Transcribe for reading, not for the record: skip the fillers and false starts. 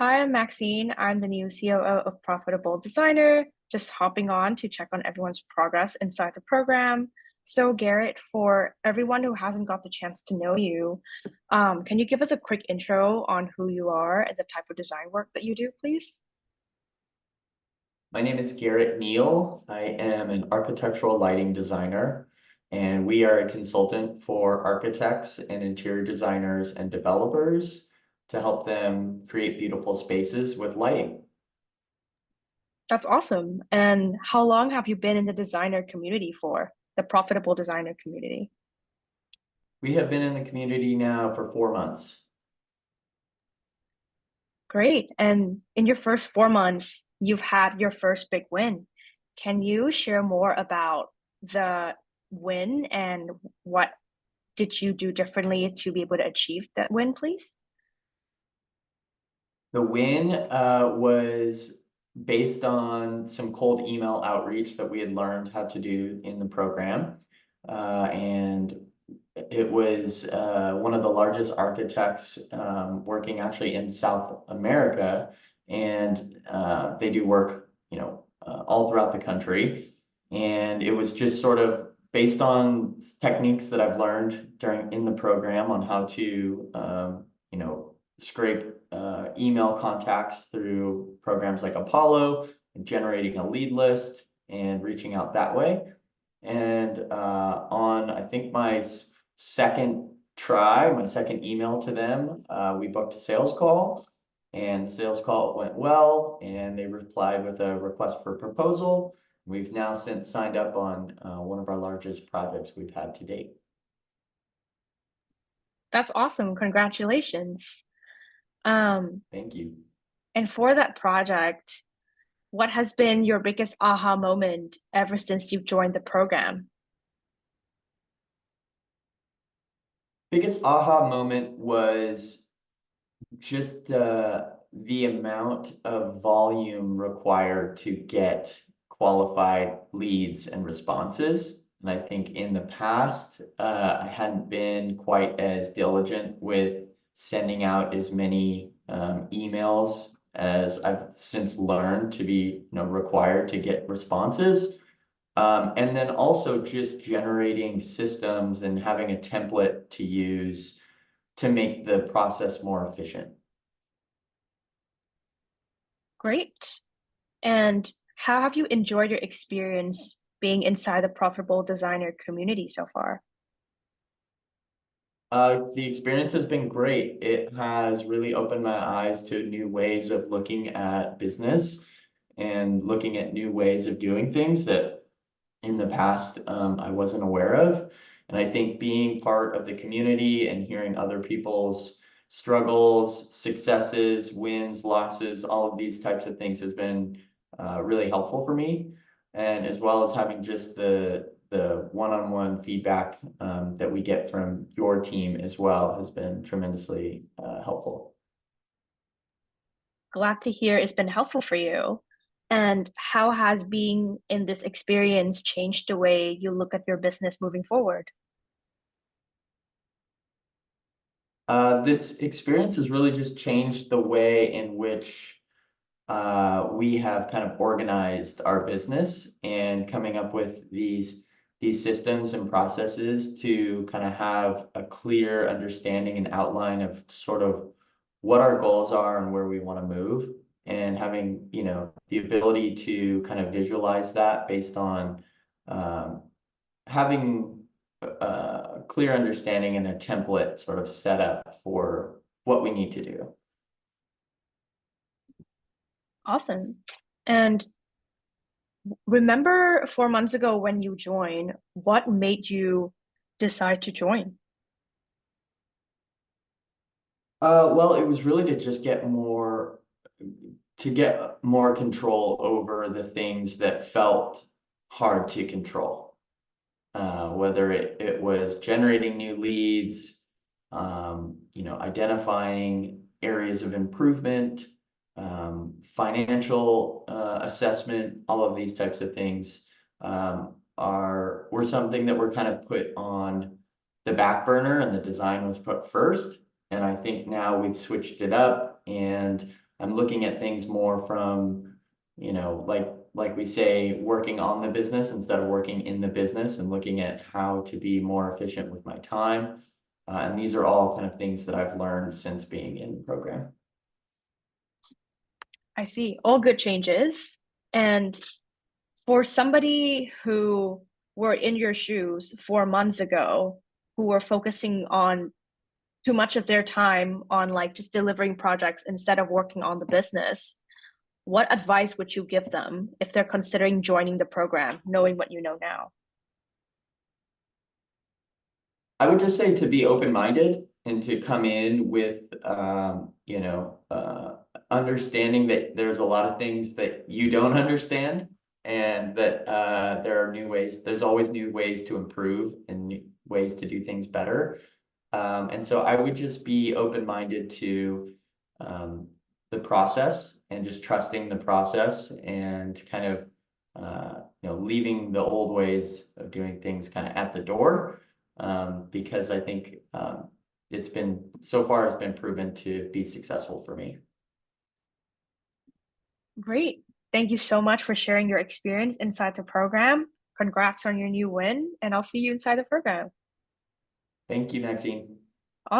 Hi, I'm Maxine. I'm the new COO of Profitable Designer, just hopping on to check on everyone's progress inside the program. So, Garrett, for everyone who hasn't got the chance to know you, can you give us a quick intro on who you are and the type of design work that you do, please? My name is Garrett Neal. I am an architectural lighting designer, and we are a consultant for architects and interior designers and developers to help them create beautiful spaces with lighting. That's awesome. And how long have you been in the designer community for, the Profitable Designer community? We have been in the community now for 4 months. Great. And in your first 4 months, you've had your first big win. Can you share more about the win and what did you do differently to be able to achieve that win, please? The win was based on some cold email outreach that we had learned how to do in the program. And it was one of the largest architects working actually in South America. And they do work, all throughout the country. And it was just sort of based on techniques that I've learned in the program on how to, scrape email contacts through programs like Apollo, and generating a lead list and reaching out that way. And on, I think, my second try, my second email to them, we booked a sales call. And the sales call went well, and they replied with a request for proposal. We've now since signed up on one of our largest projects we've had to date. That's awesome. Congratulations. Um, Thank you. and for that project, what has been your biggest aha moment ever since you've joined the program? Biggest aha moment was just the amount of volume required to get qualified leads and responses. And I think in the past, I hadn't been quite as diligent with sending out as many emails as I've since learned to be, required to get responses. And then also just generating systems and having a template to use to make the process more efficient. Great. And how have you enjoyed your experience being inside the Profitable Designer community so far? The experience has been great. It has really opened my eyes to new ways of looking at business and looking at new ways of doing things that in the past I wasn't aware of. And I think being part of the community and hearing other people's struggles, successes, wins, losses, all of these types of things has been really helpful for me. And as well as having just the one-on-one feedback that we get from your team as well has been tremendously helpful. Glad to hear it's been helpful for you. And how has being in this experience changed the way you look at your business moving forward? This experience has really just changed the way in which we have kind of organized our business and coming up with these systems and processes to kind of have a clear understanding and outline of sort of what our goals are and where we want to move, and having, the ability to kind of visualize that based on um, having a clear understanding and a template sort of set up for what we need to do. Awesome. And remember 4 months ago when you joined, what made you decide to join? Well, it was really to just get more control over the things that felt hard to control. Whether it was generating new leads, identifying areas of improvement, financial assessment, all of these types of things were something that were kind of put on the back burner, and the design was put first. And I think now we've switched it up, and I'm looking at things more from, like we say, working on the business instead of working in the business, and looking at how to be more efficient with my time. And these are all kind of things that I've learned since being in the program. I see. All good changes. And for somebody who were in your shoes 4 months ago, who were focusing on too much of their time on like just delivering projects instead of working on the business, what advice would you give them if they're considering joining the program, knowing what you know now? I would just say to be open-minded and to come in with, understanding that there's a lot of things that you don't understand, and that there are new ways. There's always new ways to improve and new ways to do things better. And so I would just be open-minded to um, the process, and just trusting the process, and kind of leaving the old ways of doing things kind of at the door, because I think it's been so far has been proven to be successful for me. Great. Thank you so much for sharing your experience inside the program. Congrats on your new win, and I'll see you inside the program. Thank you, Maxine.